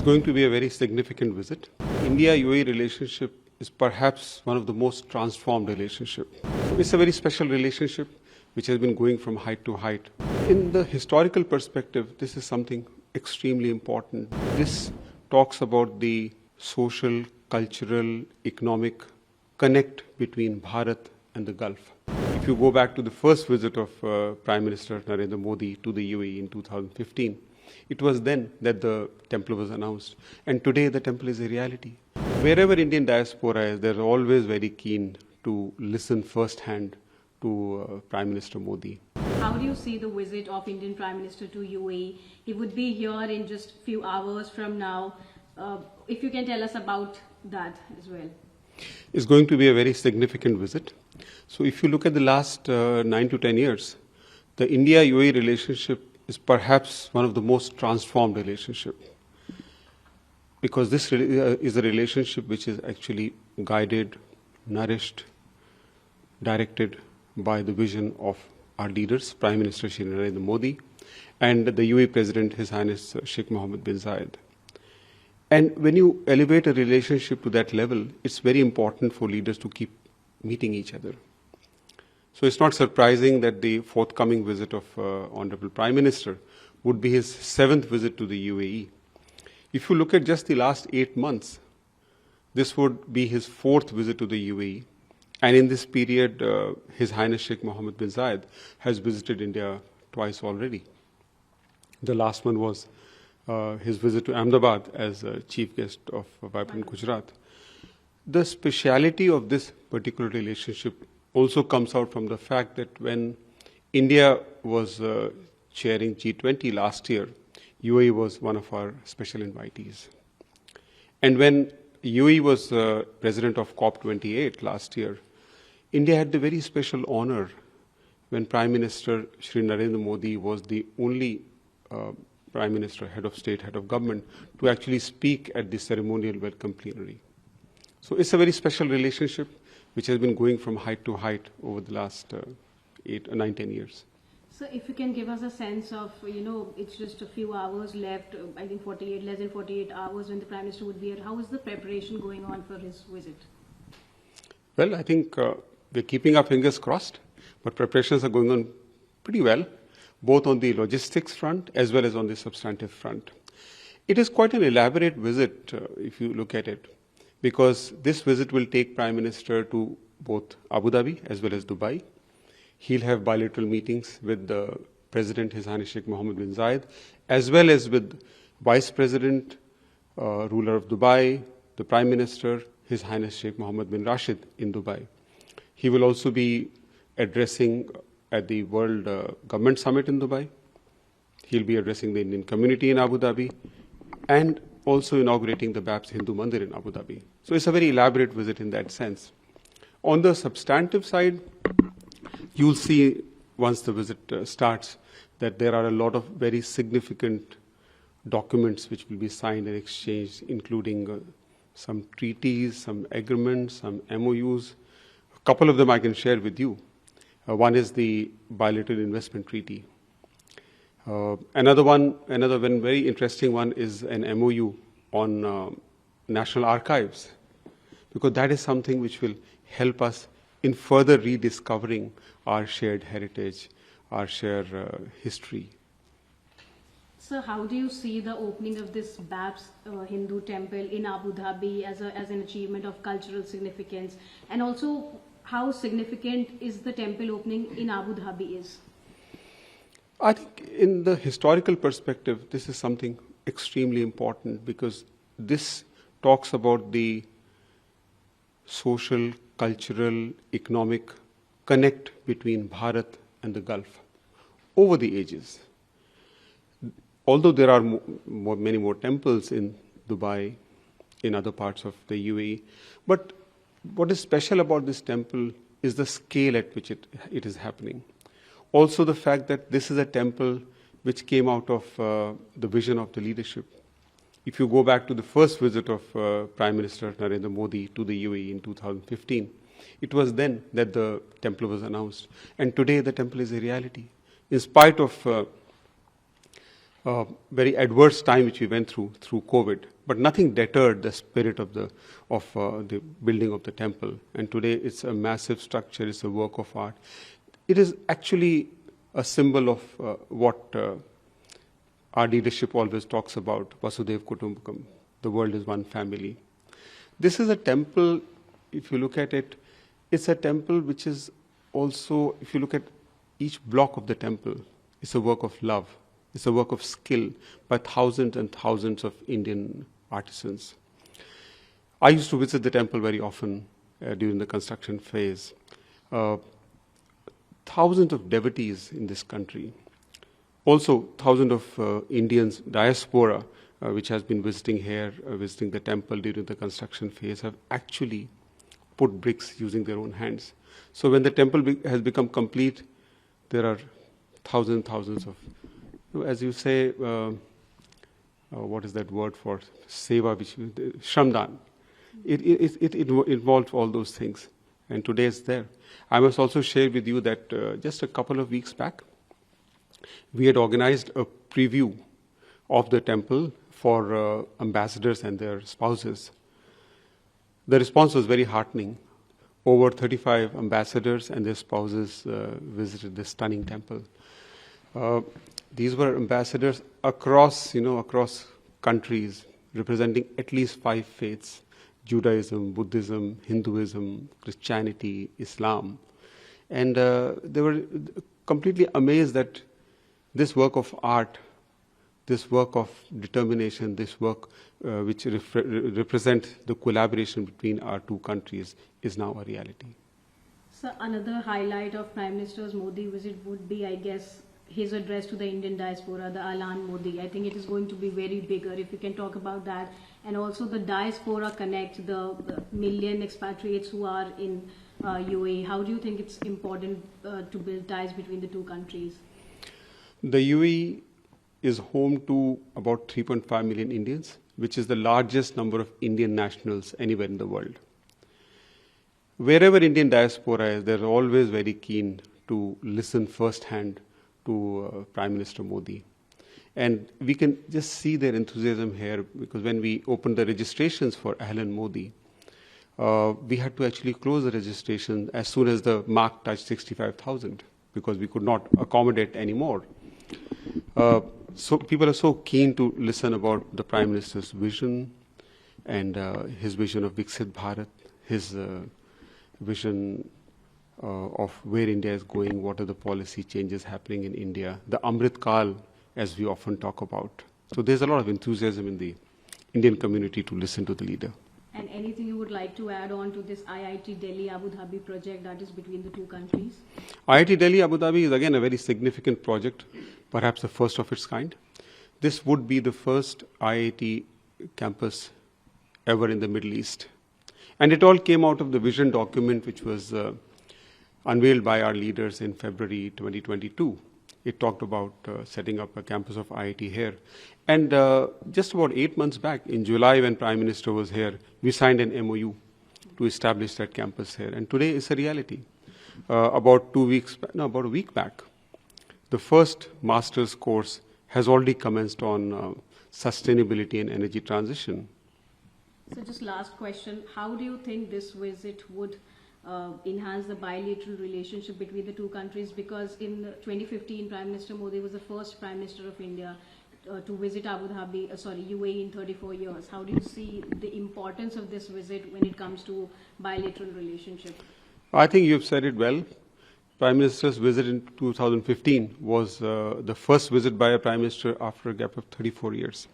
going to be a very significant visit. India-UAE relationship is perhaps one of the most transformed relationship. It's a very special relationship which has been going from height to height. In the historical perspective, this is something extremely important. This talks about the social, cultural, economic connect between Bharat and the Gulf. If you go back to the first visit of Prime Minister Narendra Modi to the UAE in 2015, it was then that the temple was announced. And today the temple is a reality. Wherever Indian diaspora is, they're always very keen to listen firsthand to Prime Minister Modi. How do you see the visit of Indian Prime Minister to UAE? He would be here in just a few hours from now. If you can tell us about that as well. It's going to be a very significant visit. So if you look at the last 9 to 10 years, the India-UAE relationship is perhaps one of the most transformed relationship, because this is a relationship which is actually guided, nourished, directed by the vision of our leaders, Prime Minister Shri Narendra Modi and the UAE President, His Highness Sheikh Mohammed bin Zayed. And when you elevate a relationship to that level, it's very important for leaders to keep meeting each other. So it's not surprising that the forthcoming visit of Honorable Prime Minister would be his 7th visit to the UAE. If you look at just the last 8 months, this would be his 4th visit to the UAE. And in this period, His Highness Sheikh Mohammed bin Zayed has visited India twice already. The last one was his visit to Ahmedabad as chief guest of Vibrant Gujarat. The speciality of this particular relationship also comes out from the fact that when India was chairing G20 last year, UAE was one of our special invitees. And when UAE was president of COP28 last year, India had the very special honor when Prime Minister Shri Narendra Modi was the only Prime Minister, head of state, head of government, to actually speak at the ceremonial welcome plenary. So it's a very special relationship which has been going from height to height over the last 9, 10 years. So if you can give us a sense of, it's just a few hours left, I think less than 48 hours when the Prime Minister would be here. How is the preparation going on for his visit? Well, I think we're keeping our fingers crossed, but preparations are going on pretty well, both on the logistics front as well as on the substantive front. It is quite an elaborate visit if you look at it, because this visit will take Prime Minister to both Abu Dhabi as well as Dubai. He'll have bilateral meetings with the President, His Highness Sheikh Mohammed bin Zayed, as well as with Vice President, ruler of Dubai, the Prime Minister, His Highness Sheikh Mohammed bin Rashid in Dubai. He will also be addressing at the World Government Summit in Dubai. He'll be addressing the Indian community in Abu Dhabi and also inaugurating the BAPS Mandir in Abu Dhabi. So it's a very elaborate visit in that sense. On the substantive side, you'll see once the visit starts that there are a lot of very significant documents which will be signed and exchanged, including some treaties, some agreements, some MOUs. A couple of them I can share with you. One is the bilateral investment treaty. Another very interesting one is an MOU on national archives, because that is something which will help us in further rediscovering our shared heritage, our shared history. So how do you see the opening of this BAPS Hindu temple in Abu Dhabi as an achievement of cultural significance? And also, how significant is the temple opening in Abu Dhabi is? I think in the historical perspective, this is something extremely important, because this talks about the social, cultural, economic connect between Bharat and the Gulf over the ages. Although there are many more temples in Dubai, in other parts of the UAE, but what is special about this temple is the scale at which it is happening. Also the fact that this is a temple which came out of the vision of the leadership. If you go back to the first visit of Prime Minister Narendra Modi to the UAE in 2015, it was then that the temple was announced. And today the temple is a reality. In spite of very adverse time which we went through COVID, but nothing deterred the spirit of the building of the temple. And today it's a massive structure, it's a work of art. It is actually a symbol of what our leadership always talks about, Vasudhaiva Kutumbakam, the world is one family. This is a temple, if you look at it, it's a temple which is also, if you look at each block of the temple, it's a work of love. It's a work of skill by thousands and thousands of Indian artisans. I used to visit the temple very often during the construction phase. Thousands of devotees in this country. Also, thousands of Indians, diaspora, which has been visiting here, visiting the temple during the construction phase, have actually put bricks using their own hands. So when the temple has become complete, there are thousands and thousands of, as you say, what is that word for seva, which shramdan. It involved all those things, and today it's there. I must also share with you that just a couple of weeks back, we had organized a preview of the temple for ambassadors and their spouses. The response was very heartening. Over 35 ambassadors and their spouses visited this stunning temple. These were ambassadors across countries, representing at least 5 faiths: Judaism, Buddhism, Hinduism, Christianity, Islam. And they were completely amazed that this work of art, this work of determination, this work which represents the collaboration between our two countries is now a reality. So another highlight of Prime Minister Modi visit would be, I guess, his address to the Indian diaspora, the Alan Modi. I think it is going to be very bigger, if you can talk about that. And also the Diaspora Connect, the million expatriates who are in UAE. How do you think it's important to build ties between the two countries? The UAE is home to about 3.5 million Indians, which is the largest number of Indian nationals anywhere in the world. Wherever Indian diaspora is, they're always very keen to listen firsthand to Prime Minister Modi. And we can just see their enthusiasm here, because when we opened the registrations for Ahlan Modi, we had to actually close the registration as soon as the mark touched 65,000, because we could not accommodate anymore. So people are so keen to listen about the Prime Minister's vision and his vision of Viksit Bharat, his vision of where India is going, what are the policy changes happening in India, the Amrit Kal, as we often talk about. So there's a lot of enthusiasm in the Indian community to listen to the leader. And anything you would like to add on to this IIT Delhi Abu Dhabi project that is between the two countries? IIT Delhi Abu Dhabi is again a very significant project, perhaps the first of its kind. This would be the first IIT campus ever in the Middle East. And it all came out of the vision document which was unveiled by our leaders in February 2022. It talked about setting up a campus of IIT here. And just about 8 months back, in July when Prime Minister was here, we signed an MOU to establish that campus here. And today it's a reality. About a week back, the first master's course has already commenced on sustainability and energy transition. So just last question, how do you think this visit would enhance the bilateral relationship between the two countries? Because in 2015, Prime Minister Modi was the first Prime Minister of India to visit UAE in 34 years. How do you see the importance of this visit when it comes to bilateral relationship? I think you've said it well. Prime Minister's visit in 2015 was the first visit by a Prime Minister after a gap of 34 years.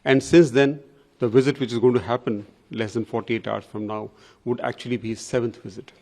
And since then, the visit which is going to happen less than 48 hours from now would actually be his 7th visit.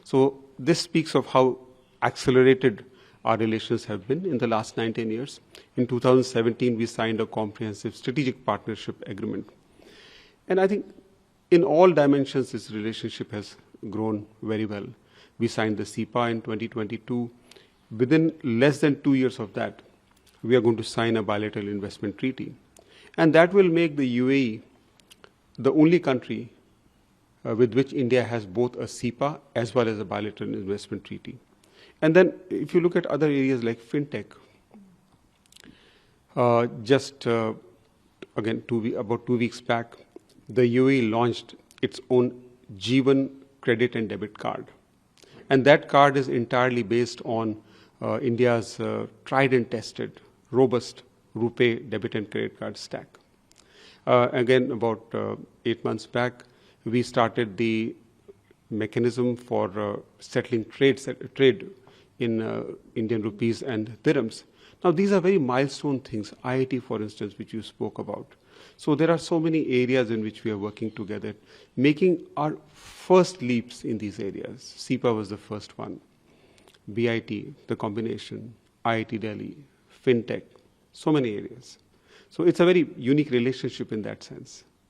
So this speaks of how accelerated our relations have been in the last 9-10 years. In 2017, we signed a comprehensive strategic partnership agreement. And I think in all dimensions, this relationship has grown very well. We signed the CEPA in 2022. Within less than 2 years of that, we are going to sign a bilateral investment treaty. And that will make the UAE the only country with which India has both a CEPA as well as a bilateral investment treaty. And then if you look at other areas like fintech, Just again, about 2 weeks back, the UAE launched its own Jeevan credit and debit card. And that card is entirely based on India's tried and tested, robust RuPay debit and credit card stack. Again, about 8 months back, we started the mechanism for settling trade in Indian rupees and dirhams. Now, these are very milestone things, IIT, for instance, which you spoke about. So there are so many areas in which we are working together, making our first leaps in these areas. SEPA was the first one, BIT, the combination, IIT Delhi, FinTech, so many areas. So it's a very unique relationship in that sense.